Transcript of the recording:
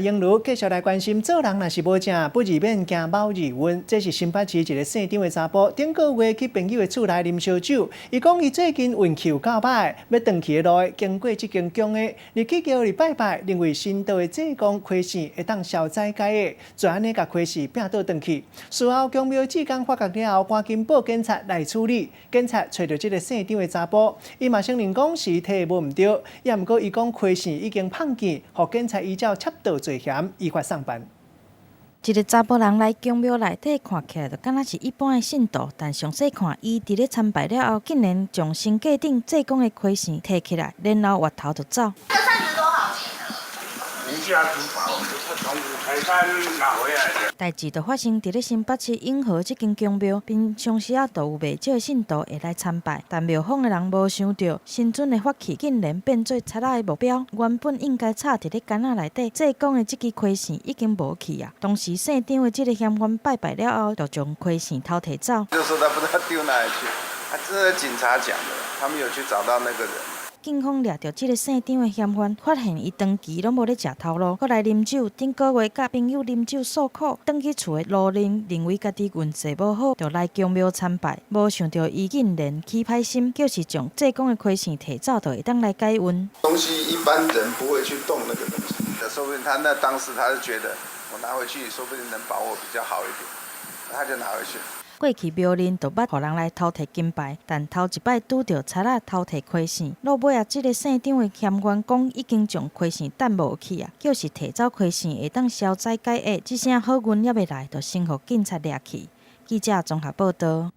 英如继续来关心，做人若是无正，不如免惊猫二瘟。这是新北市一个姓张的查甫，顶个月去朋友的厝内啉烧酒。伊讲伊最近运气有够歹，要回去的路经过这间宫的，入去叫伊拜拜，认为新到的济公亏损会当消灾解厄，就安尼甲亏损拼倒回去。事后宫庙志工发觉了后，赶紧报警察来处理。警察找到这个姓张的查甫，伊嘛承认讲是体无毋对，也毋过伊讲亏损已经判见，互警察依照窃盗罪嫌依法上班。一个查甫人来宫庙内底看起来就敢若是一般的信徒，但详细看，伊伫咧参拜了后，竟然将身价顶济公的亏钱摕起来，然后挖头就走。这扇子多少钱呢？无价之宝，就是从台山拿回来的。代志就发生伫咧新北市永和这间宫庙，平常时都有袂少信徒会来参拜，但庙方的人无想到，新尊的法器竟然变做贼仔的目标。原本应该插伫咧杆仔内底，济公的这支亏钱已经无去啊。当时姓张的这个嫌犯拜拜了后，就将亏钱偷摕走。就说他不知道丢哪里去，这是警察讲的，他们有去找到那个人。警方抓到这个姓张的嫌犯，发现伊长期拢无咧食头路，搁来啉酒。顶个月甲朋友啉酒诉苦，转去厝的路认为家己运势无好，就来宫庙参拜。无想到伊竟然起歹心，就是将济公的亏钱摕走，就会当来解运。东西一般人不会去动那个东西，说不定他当时他是觉得我拿回去，说不定能保我比较好一点，他就拿回去。过去庙认就捌互人来偷摕金牌，但头一摆拄到贼仔偷摕亏钱，落尾这个姓张的嫌犯讲已经将亏钱等无去啊，就是摕走亏钱会当消灾解厄，这声好运也未来，就先互警察抓去。记者综合报道。